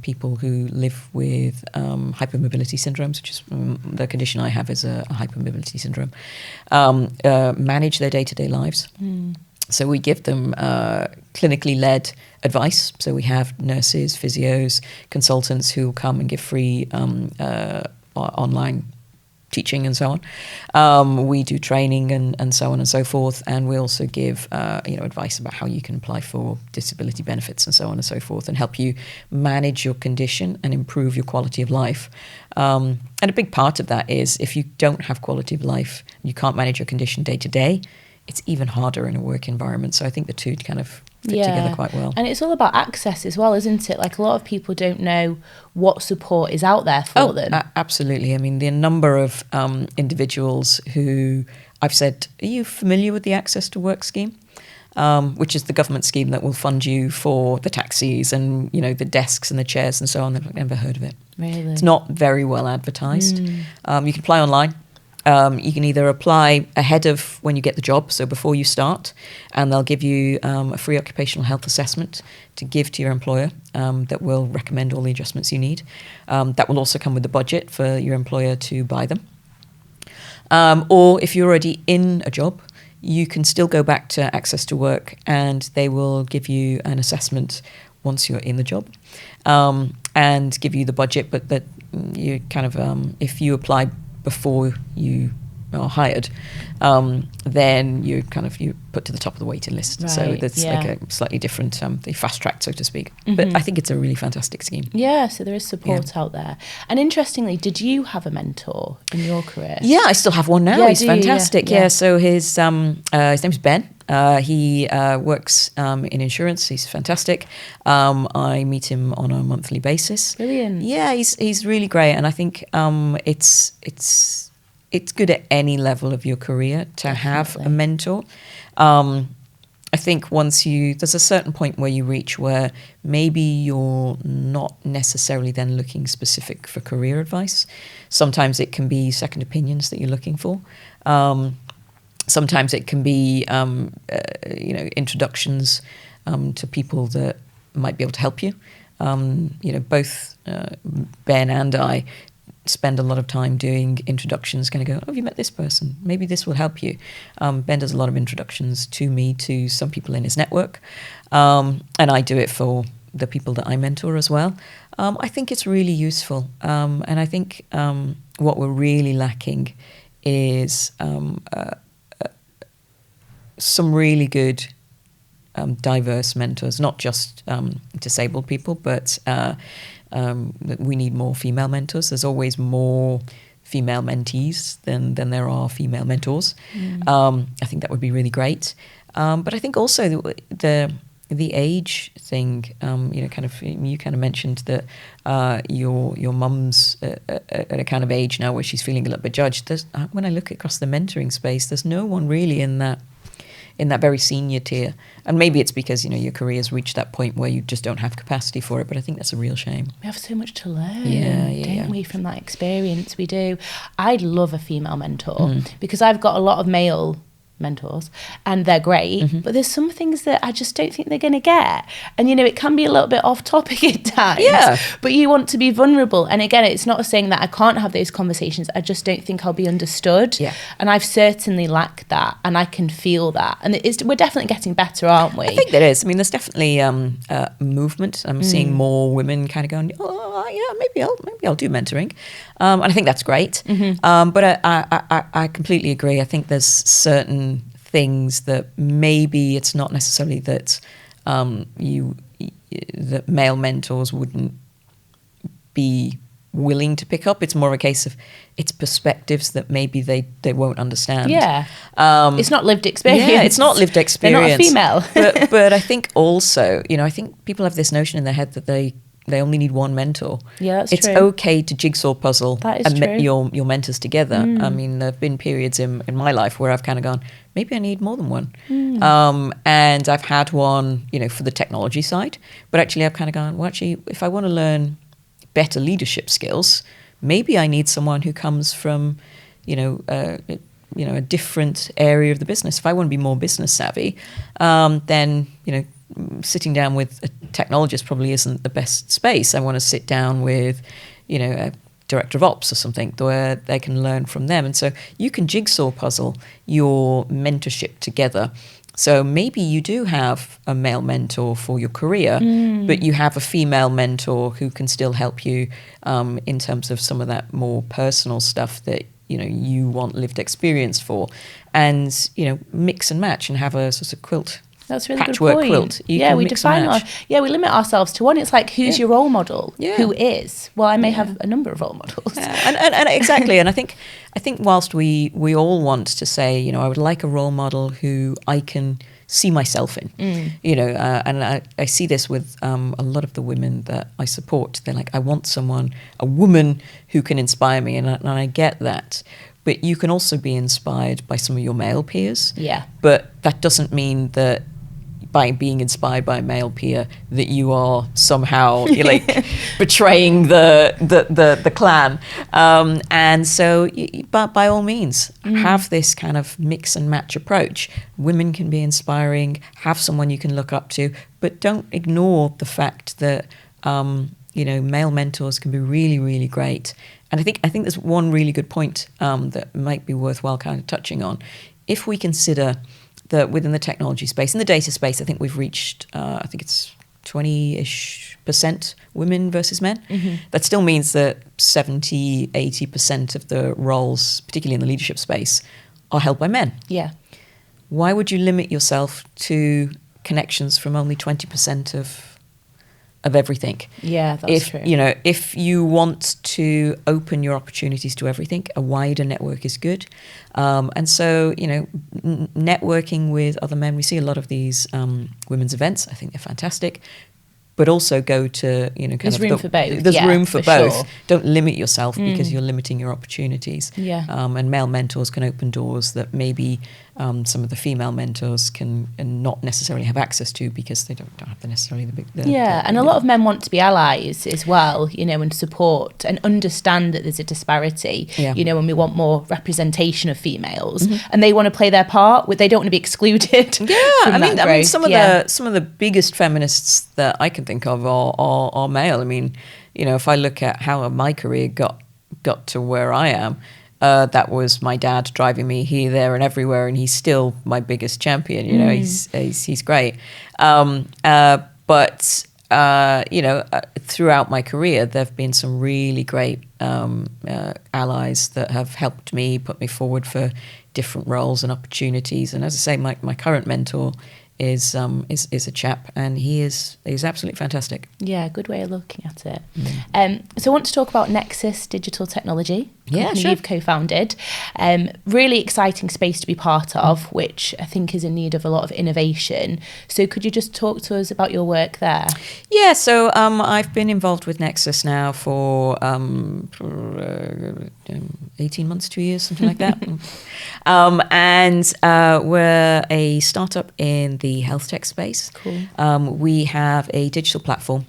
people who live with hypermobility syndromes, which is the condition I have, is a hypermobility syndrome, manage their day-to-day lives. So we give them clinically led advice. So we have nurses, physios, consultants who will come and give free online teaching and so on. We do training and so on and so forth, and we also give advice about how you can apply for disability benefits and so on and so forth, and help you manage your condition and improve your quality of life. And a big part of that is, if you don't have quality of life, you can't manage your condition day to day, it's even harder in a work environment. So I think the two kind of fit together quite well. And it's all about access as well, isn't it? Like, a lot of people don't know what support is out there for them. Absolutely. I mean, the number of individuals who I've said, are you familiar with the Access to Work scheme? Which is the government scheme that will fund you for the taxis and, the desks and the chairs and so on. They've never heard of it. Really? It's not very well advertised. You can apply online. You can either apply ahead of when you get the job, so before you start, and they'll give you a free occupational health assessment to give to your employer that will recommend all the adjustments you need. That will also come with the budget for your employer to buy them. Or if you're already in a job, you can still go back to Access to Work, and they will give you an assessment once you're in the job, and give you the budget, but that you kind of, if you apply before you are hired, then you put to the top of the waiting list. Right, so that's like a slightly different, the fast track, so to speak. But I think it's a really fantastic scheme. Yeah, so there is support out there. And interestingly, did you have a mentor in your career? Yeah, I still have one now. He's fantastic. Yeah. So his name's Ben. He works in insurance. He's fantastic. I meet him on a monthly basis. Brilliant. Yeah, he's really great, and I think it's good at any level of your career to have a mentor. I think there's a certain point where you reach where maybe you're not necessarily then looking specific for career advice. Sometimes it can be second opinions that you're looking for. Sometimes it can be, introductions to people that might be able to help you. Both Ben and I spend a lot of time doing introductions, kind of go, oh, have you met this person? Maybe this will help you. Ben does a lot of introductions to me to some people in his network, and I do it for the people that I mentor as well. I think it's really useful, and I think what we're really lacking is some really good diverse mentors, not just disabled people, but we need more female mentors. There's always more female mentees than there are female mentors. I think that would be really great. But I think also the age thing, you kind of mentioned that your mum's at a kind of age now where she's feeling a little bit judged. When I look across the mentoring space, there's no one really in that very senior tier. And maybe it's because, your career's reached that point where you just don't have capacity for it, but I think that's a real shame. We have so much to learn, don't we, from that experience? We do. I'd love a female mentor because I've got a lot of male mentors, and they're great, but there's some things that I just don't think they're going to get. And, it can be a little bit off topic at times, but you want to be vulnerable. And again, it's not saying that I can't have those conversations. I just don't think I'll be understood. Yeah. And I've certainly lacked that, and I can feel that. And we're definitely getting better, aren't we? I think there is. I mean, there's definitely movement. I'm seeing more women kind of going, oh, yeah, maybe I'll do mentoring. And I think that's great. But I completely agree. I think there's certain things that maybe it's not necessarily that that male mentors wouldn't be willing to pick up. It's more a case of it's perspectives that maybe they won't understand. Yeah. It's not lived experience. Yeah, it's not lived experience. They're not a female. but I think also, I think people have this notion in their head that they only need one mentor. Yeah, that's it's true. It's okay to jigsaw puzzle your mentors together. I mean, there have been periods in my life where I've kind of gone, maybe I need more than one. And I've had one, for the technology side. But actually, I've kind of gone, well, actually, if I want to learn better leadership skills, maybe I need someone who comes from, a different area of the business. If I want to be more business savvy, then, sitting down with a technologist probably isn't the best space. I want to sit down with, a director of ops or something where they can learn from them. And so you can jigsaw puzzle your mentorship together. So maybe you do have a male mentor for your career, but you have a female mentor who can still help you in terms of some of that more personal stuff that, you want lived experience for. And, mix and match and have a sort of quilt. That's a really patchwork good point. quilt. We limit ourselves to one. It's like, who's your role model? Yeah. Who is? Well, I may have a number of role models. Yeah. And exactly. And I think whilst we all want to say, I would like a role model who I can see myself in, and I see this with a lot of the women that I support. They're like, I want a woman who can inspire me, and I get that. But you can also be inspired by some of your male peers. Yeah. But that doesn't mean that by being inspired by a male peer that you are somehow betraying the clan. And so, but by all means, have this kind of mix and match approach. Women can be inspiring, have someone you can look up to, but don't ignore the fact that male mentors can be really, really great. And I think there's one really good point that might be worthwhile kind of touching on. If we consider that within the technology space, in the data space, I think we've reached, I think it's 20-ish% women versus men. That still means that 70, 80% of the roles, particularly in the leadership space, are held by men. Yeah. Why would you limit yourself to connections from only 20% of everything? Yeah, that's true. If you want to open your opportunities to everything, a wider network is good. And so, networking with other men, we see a lot of these women's events. I think they're fantastic. But also go to, there's room for both. There's room for both. Sure. Don't limit yourself because you're limiting your opportunities. Yeah. And male mentors can open doors that maybe some of the female mentors can not necessarily have access to because they don't have necessarily the big... And a lot of men want to be allies as well, and support and understand that there's a disparity, and we want more representation of females and they want to play their part, they don't want to be excluded. Yeah, I mean, some of the biggest feminists that I can think of are male. I mean, if I look at how my career got to where I am, that was my dad driving me here, there, and everywhere, and he's still my biggest champion. He's great. But throughout my career, there've been some really great allies that have helped me, put me forward for different roles and opportunities. And as I say, my current mentor is a chap, and he's absolutely fantastic. Yeah, good way of looking at it. So I want to talk about Nexus Digital Technology. Yeah, sure. You've co-founded. Really exciting space to be part of, which I think is in need of a lot of innovation. So could you just talk to us about your work there? Yeah, so I've been involved with Nexus now for 18 months, 2 years, something like that. And we're a startup in the health tech space. Cool. We have a digital platform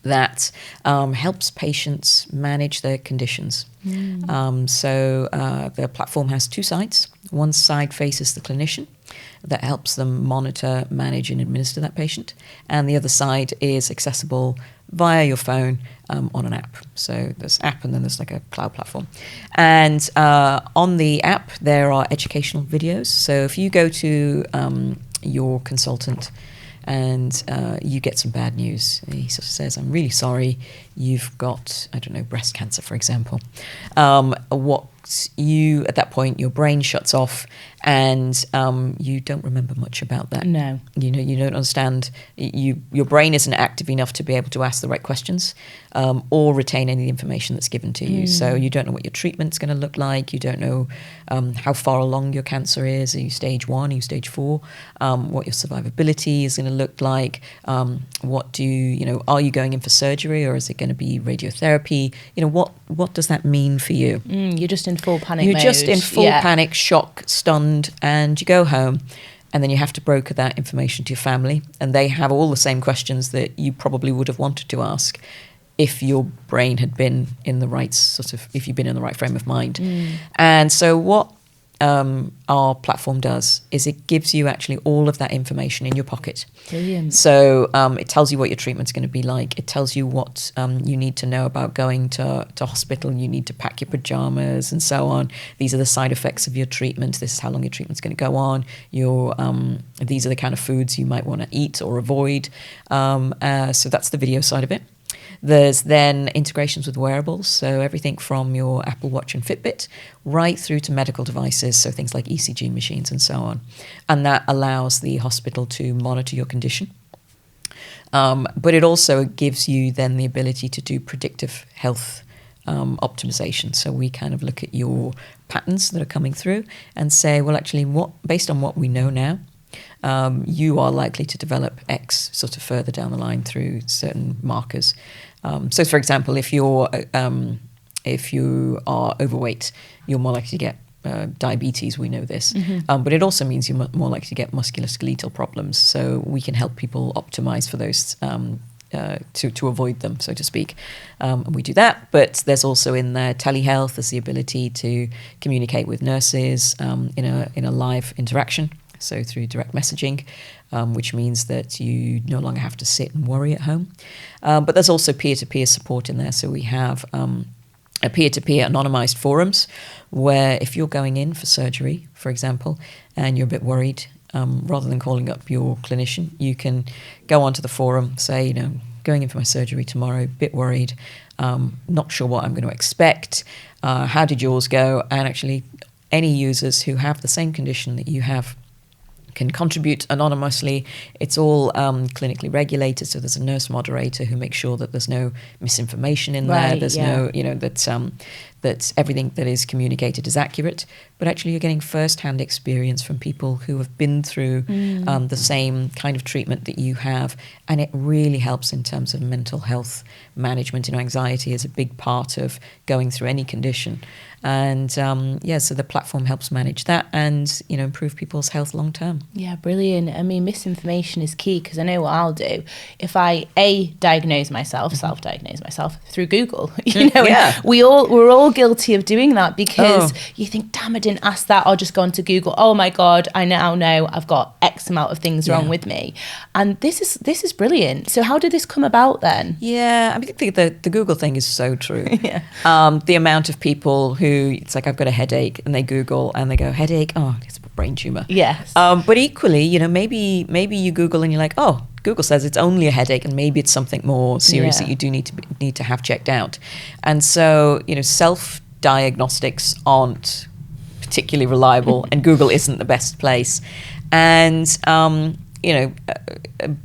that helps patients manage their conditions. So the platform has two sides. One side faces the clinician that helps them monitor, manage, and administer that patient. And the other side is accessible via your phone on an app. So there's app and then there's like a cloud platform. And on the app, there are educational videos. So if you go to your consultant and you get some bad news, he sort of says, I'm really sorry, you've got, I don't know, breast cancer, for example. At that point, your brain shuts off and you don't remember much about that. No. You don't understand. Your brain isn't active enough to be able to ask the right questions or retain any information that's given to you. So you don't know what your treatment's going to look like. You don't know how far along your cancer is. Are you stage 1? Are you stage 4? What your survivability is going to look like. Are you going in for surgery or is it going to be radiotherapy? What does that mean for you? You're just in full panic You're mode. just in full panic, shock, stunned, and you go home and then you have to broker that information to your family and they have all the same questions that you probably would have wanted to ask if your brain had been in the right if you've been in the right frame of mind. And so what our platform does is it gives you actually all of that information in your pocket. Brilliant. So it tells you what your treatment's going to be like. It tells you what you need to know about going to hospital. You need to pack your pajamas and so on. These are the side effects of your treatment. This is how long your treatment's going to go on. These are the kind of foods you might want to eat or avoid. So that's the video side of it. There's then integrations with wearables, so everything from your Apple Watch and Fitbit right through to medical devices, so things like ECG machines and so on. And that allows the hospital to monitor your condition. But it also gives you then the ability to do predictive health optimization. So we kind of look at your patterns that are coming through and say, well, actually, based on what we know now, you are likely to develop X sort of further down the line through certain markers. So, for example, if you are overweight, you're more likely to get diabetes. We know this, but it also means you're more likely to get musculoskeletal problems. So we can help people optimize for those to avoid them, so to speak. And we do that, but there's also in there telehealth. There's the ability to communicate with nurses in a live interaction. So through direct messaging, which means that you no longer have to sit and worry at home. But there's also peer-to-peer support in there. So we have a peer-to-peer anonymized forums where if you're going in for surgery, for example, and you're a bit worried, rather than calling up your clinician, you can go onto the forum, say, going in for my surgery tomorrow, a bit worried, not sure what I'm going to expect. How did yours go? And actually, any users who have the same condition that you have can contribute anonymously. It's all clinically regulated, so there's a nurse moderator who makes sure that there's no misinformation in there. There's no, that everything that is communicated is accurate. But actually, you're getting first-hand experience from people who have been through the same kind of treatment that you have, and it really helps in terms of mental health management. Anxiety is a big part of going through any condition. And so the platform helps manage that and improve people's health long term. Yeah, brilliant. I mean, misinformation is key, because I know what I'll do if I self-diagnose myself through Google. We're all guilty of doing that, because you think, damn, I didn't ask that. I'll just go onto Google. Oh my God, I now know I've got X amount of things wrong with me. And this is brilliant. So how did this come about then? Yeah, I mean, the Google thing is so true. The amount of people who it's like, I've got a headache, and they Google and they go, headache, it's a brain tumor. Yes. But equally, maybe you Google and you're like, Google says it's only a headache, and maybe it's something more serious that you do need to have checked out. And so, self-diagnostics aren't particularly reliable, and Google isn't the best place. And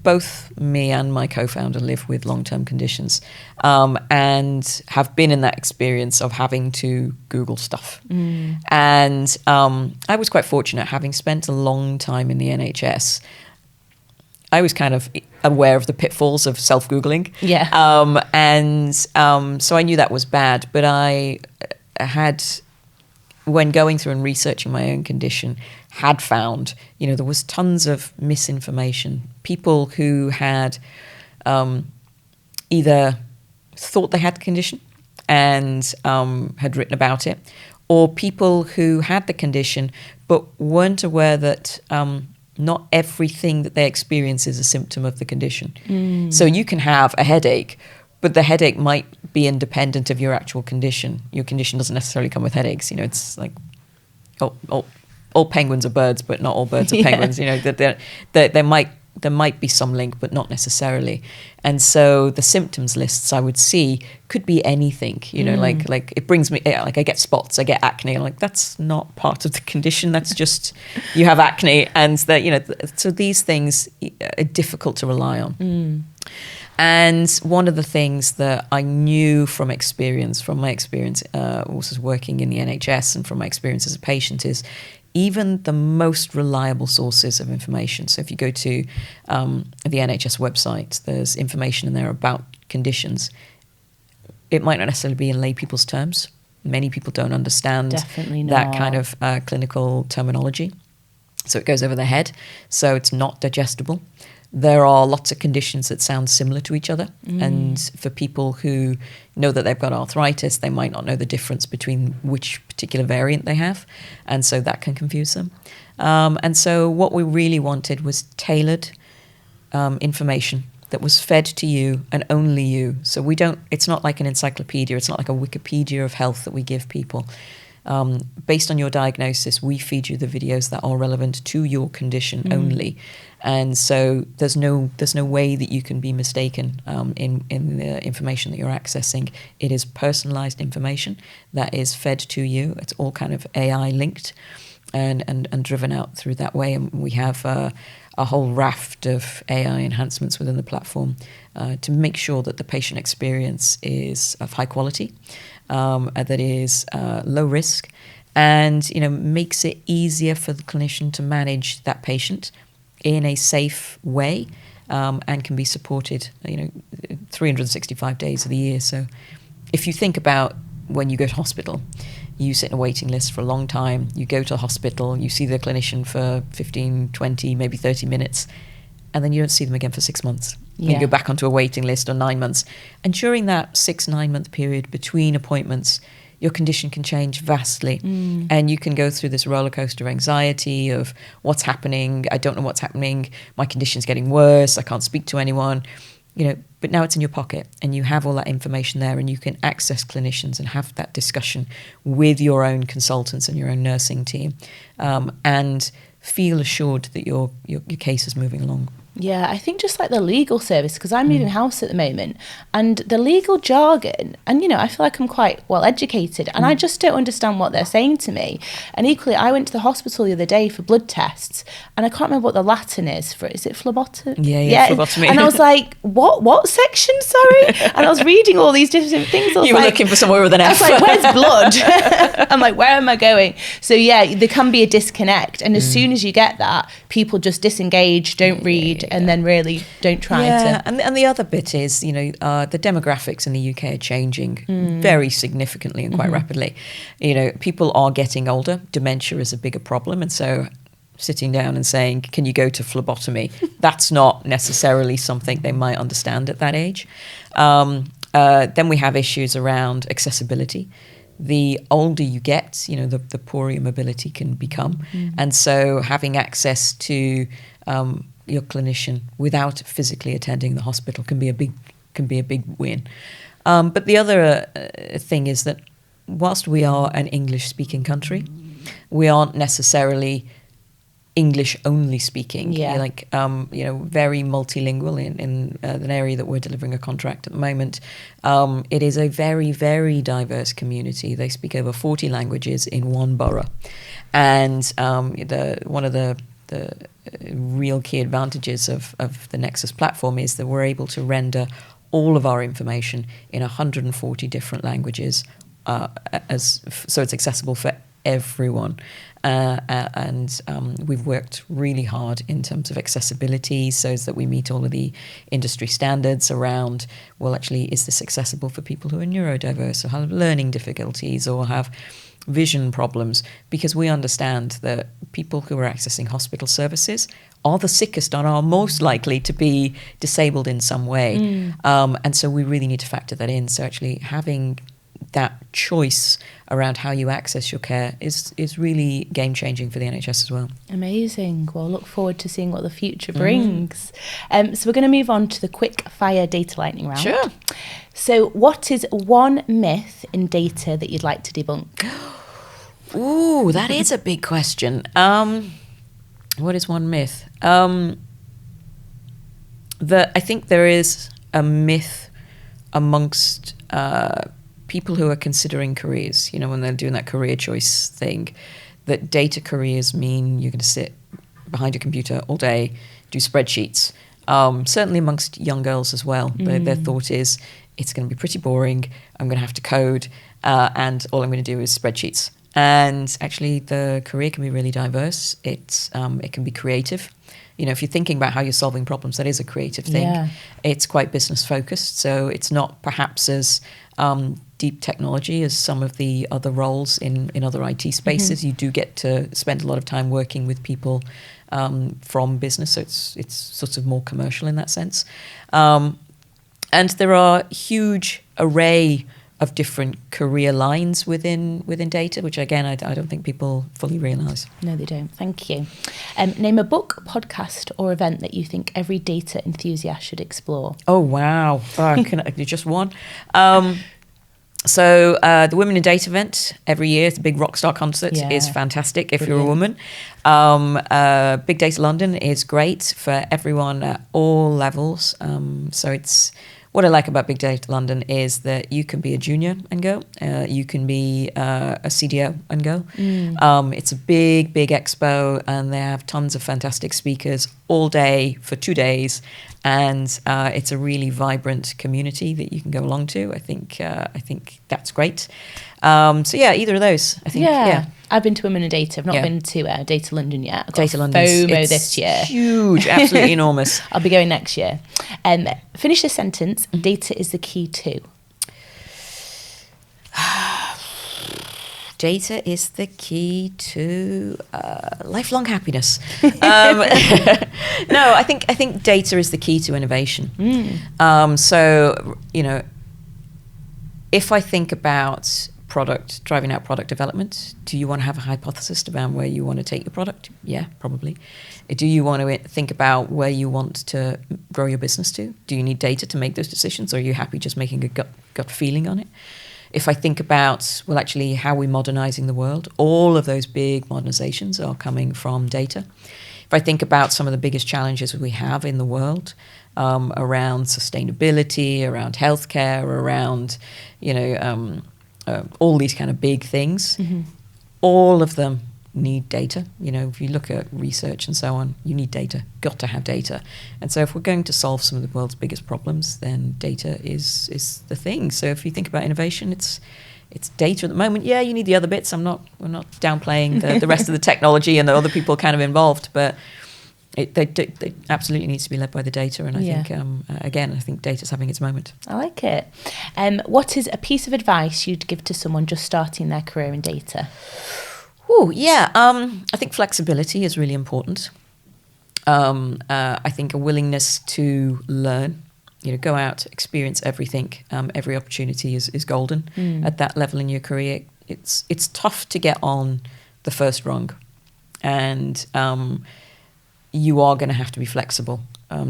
both me and my co-founder live with long-term conditions, and have been in that experience of having to Google stuff. And I was quite fortunate, having spent a long time in the NHS. I was kind of aware of the pitfalls of self-Googling. So I knew that was bad, but I had, when going through and researching my own condition, had found, there was tons of misinformation. People who had either thought they had the condition and had written about it, or people who had the condition but weren't aware that not everything that they experience is a symptom of the condition. So you can have a headache, but the headache might be independent of your actual condition. Your condition doesn't necessarily come with headaches. You know, it's like all penguins are birds, but not all birds are penguins. You know, that there might be some link, but not necessarily. And so the symptoms lists I would see could be anything. You know, like it brings me, like I get spots, I get acne. I'm like, that's not part of the condition. That's just you have acne, and that, you know. So these things are difficult to rely on. And one of the things that I knew from my experience, also working in the NHS, and from my experience as a patient, is even the most reliable sources of information. So if you go to the NHS website, there's information in there about conditions. It might not necessarily be in lay people's terms. Many people don't understand that kind of clinical terminology. So it goes over their head. So it's not digestible. There are lots of conditions that sound similar to each other. And for people who know that they've got arthritis, they might not know the difference between which particular variant they have. And so that can confuse them. And so what we really wanted was tailored information that was fed to you and only you. So it's not like an encyclopedia. It's not like a Wikipedia of health that we give people. Based on your diagnosis, we feed you the videos that are relevant to your condition only. And so there's no way that you can be mistaken in the information that you're accessing. It is personalized information that is fed to you. It's all kind of AI linked and driven out through that way. And we have a whole raft of AI enhancements within the platform to make sure that the patient experience is of high quality, that is low risk, and makes it easier for the clinician to manage that patient in a safe way, and can be supported 365 days of the year. So if you think about when you go to hospital, you sit in a waiting list for a long time, you go to the hospital, you see the clinician for 15, 20, maybe 30 minutes, and then you don't see them again for 6 months. You go back onto a waiting list or 9 months. And during that 6-9 month period between appointments, your condition can change vastly. And you can go through this roller coaster of anxiety of what's happening, I don't know what's happening, my condition's getting worse, I can't speak to anyone. But now it's in your pocket and you have all that information there, and you can access clinicians and have that discussion with your own consultants and your own nursing team, and feel assured that your case is moving along. Yeah, I think just like the legal service, because I'm moving house at the moment, and the legal jargon, and I feel like I'm quite well educated, and I just don't understand what they're saying to me. And equally, I went to the hospital the other day for blood tests, and I can't remember what the Latin is for. Is it phlebotomy? Yeah, phlebotomy. And I was like, what section? Sorry. And I was reading all these different things. You were looking for somewhere with an F. I was like, where's blood? I'm like, where am I going? So yeah, there can be a disconnect, and as soon as you get that, people just disengage, don't read. And then really don't try to. And the other bit is, the demographics in the UK are changing very significantly and quite rapidly. People are getting older. Dementia is a bigger problem. And so sitting down and saying, can you go to phlebotomy? That's not necessarily something they might understand at that age. Then we have issues around accessibility. The older you get, the poorer your mobility can become. And so having access to your clinician without physically attending the hospital can be a big win. But the other thing is that whilst we are an English-speaking country, we aren't necessarily English-only speaking. Very multilingual in an area that we're delivering a contract at the moment. It is a very, very diverse community. They speak over 40 languages in one borough. And one of the real key advantages of the Nexus platform is that we're able to render all of our information in 140 different languages, so it's accessible for everyone. And we've worked really hard in terms of accessibility so that we meet all of the industry standards around, well, actually, is this accessible for people who are neurodiverse or have learning difficulties or have vision problems, because we understand that people who are accessing hospital services are the sickest and are most likely to be disabled in some way. And so we really need to factor that in. So actually having that choice around how you access your care is really game-changing for the NHS as well. Amazing. Well, look forward to seeing what the future brings. So we're going to move on to the quick fire data lightning round. Sure. So what is one myth in data that you'd like to debunk? Ooh, that is a big question. What is one myth? I think there is a myth amongst people who are considering careers, you know, when they're doing that career choice thing, that data careers mean you're going to sit behind a computer all day, do spreadsheets. Certainly amongst young girls as well. Their thought is, it's going to be pretty boring, I'm going to have to code, and all I'm going to do is spreadsheets. And actually the career can be really diverse. It can be creative. You know, if you're thinking about how you're solving problems, that is a creative thing. Yeah. It's quite business focused, so it's not perhaps as deep technology as some of the other roles in other IT spaces. You do get to spend a lot of time working with people from business, so it's sort of more commercial in that sense. And there are a huge array of different career lines within data, which again I don't think people fully realise. No, they don't. Thank you. Name a book, podcast, or event that you think every data enthusiast should explore. Oh wow! Just one. So the Women in Data event every year, the big Rockstar concert, is fantastic if you're a woman. Big Data London is great for everyone at all levels. So it's what I like about Big Data London is that you can be a junior and go. You can be a CDO and go. It's a big expo, and they have tons of fantastic speakers all day for 2 days. And it's a really vibrant community that you can go along to. I think that's great. So yeah, either of those. I think. Yeah. I've been to Women in Data. I've not been to Data London yet. I've got Data London FOMO this year. Huge, absolutely enormous. I'll be going next year. Finish this sentence. Data is the key to. Data is the key to lifelong happiness. No, I think data is the key to innovation. So, you know, if I think about driving out product development, do you want to have a hypothesis about where you want to take your product? Yeah, probably. Do you want to think about where you want to grow your business to? Do you need data to make those decisions, or are you happy just making a gut feeling on it? If I think about, well, actually, how we're modernizing the world, all of those big modernizations are coming from data. If I think about some of the biggest challenges we have in the world around sustainability, around healthcare, around, you know, all these kind of big things, all of them need data. You know, if you look at research and so on, you need data, got to have data. And so if we're going to solve some of the world's biggest problems, then data is the thing. So if you think about innovation, it's data at the moment. Yeah, you need the other bits. we're not downplaying the rest of the technology and the other people kind of involved, but they absolutely needs to be led by the data. And I think, again, I think data's having its moment. I like it. What is a piece of advice you'd give to someone just starting their career in data? Oh, yeah. I think flexibility is really important. I think a willingness to learn, you know, go out, experience everything. Every opportunity is golden at that level in your career. It's tough to get on the first rung, and you are going to have to be flexible.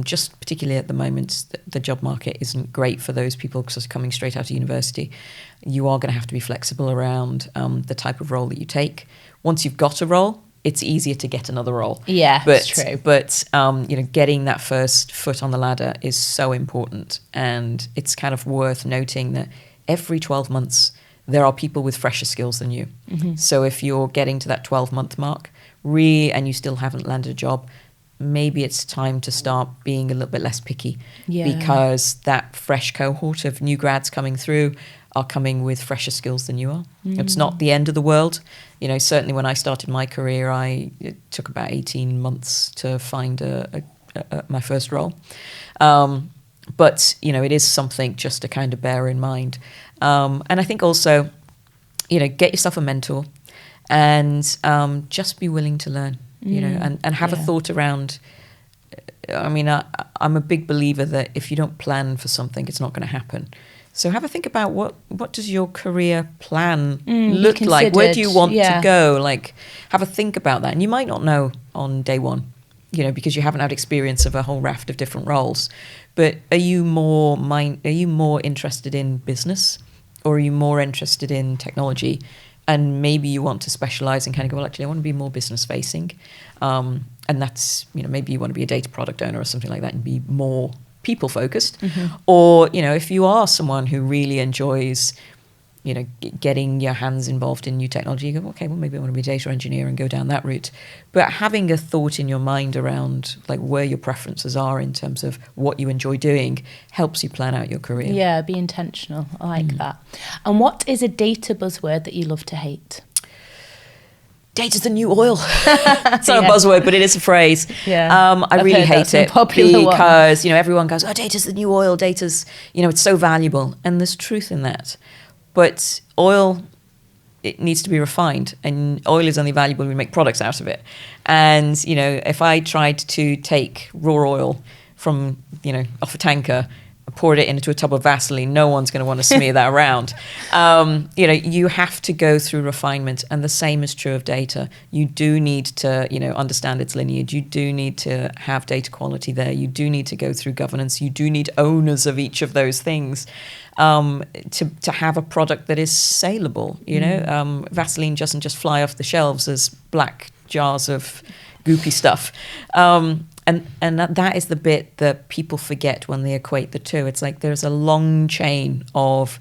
Just particularly at the moment, the job market isn't great for those people because coming straight out of university. You are going to have to be flexible around the type of role that you take. Once you've got a role, it's easier to get another role. Yeah, that's true. But you know, getting that first foot on the ladder is so important, and it's kind of worth noting that every 12 months there are people with fresher skills than you. So if you're getting to that 12-month mark, and you still haven't landed a job, maybe it's time to start being a little bit less picky, because that fresh cohort of new grads coming through are coming with fresher skills than you are. It's not the end of the world. You know, certainly when I started my career, it took about 18 months to find my first role. But, you know, it is something just to kind of bear in mind. And I think also, get yourself a mentor, and just be willing to learn, and have a thought around. I mean, I'm a big believer that if you don't plan for something, it's not going to happen. So have a think about what does your career plan look like? Where do you want to go? Like, have a think about that. And you might not know on day one, because you haven't had experience of a whole raft of different roles. But are you more interested in business, or are you more interested in technology? And maybe you want to specialize and kind of go, well, actually, I want to be more business facing. And that's, maybe you want to be a data product owner or something like that and be more people focused. Or, if you are someone who really enjoys, getting your hands involved in new technology, you go, okay, well, maybe I want to be a data engineer and go down that route. But having a thought in your mind around like where your preferences are in terms of what you enjoy doing helps you plan out your career. Yeah, be intentional. I like that. And what is a data buzzword that you love to hate? Data's the new oil. It's not a buzzword, but it is a phrase. Yeah, I really hate it because, one. Everyone goes, oh, data's the new oil. Data's, it's so valuable. And there's truth in that. But oil, it needs to be refined. And oil is only valuable when we make products out of it. And, if I tried to take raw oil from, off a tanker, poured it into a tub of Vaseline, no one's going to want to smear that around. You have to go through refinement, and the same is true of data. You do need to, understand its lineage. You do need to have data quality there. You do need to go through governance. You do need owners of each of those things to have a product that is saleable. Vaseline doesn't just fly off the shelves as black jars of goopy stuff. And that is the bit that people forget when they equate the two. It's like there's a long chain of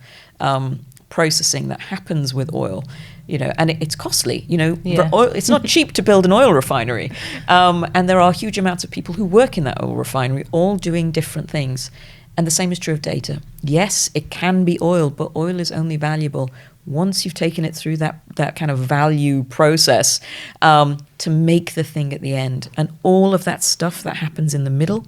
processing that happens with oil, and it's costly. Oil, it's not cheap to build an oil refinery. And there are huge amounts of people who work in that oil refinery, all doing different things. And the same is true of data. Yes, it can be oil, but oil is only valuable once you've taken it through that kind of value process to make the thing at the end. And all of that stuff that happens in the middle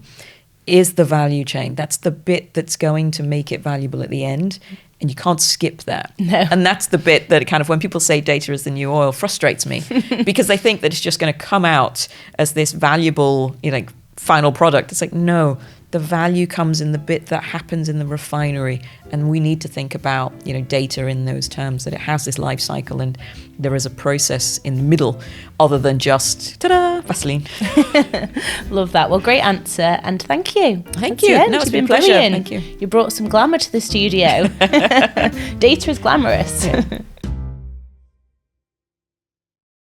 is the value chain. That's the bit that's going to make it valuable at the end. And you can't skip that. No. And that's the bit that kind of, when people say data is the new oil, frustrates me because they think that it's just going to come out as this valuable, final product. It's like, no. The value comes in the bit that happens in the refinery, and we need to think about, data in those terms, that it has this life cycle and there is a process in the middle other than just, ta-da, Vaseline. Love that. Well, great answer, and thank you. Thank you. No, it's been a pleasure. Brilliant. Thank you. You brought some glamour to the studio. Data is glamorous. Yeah.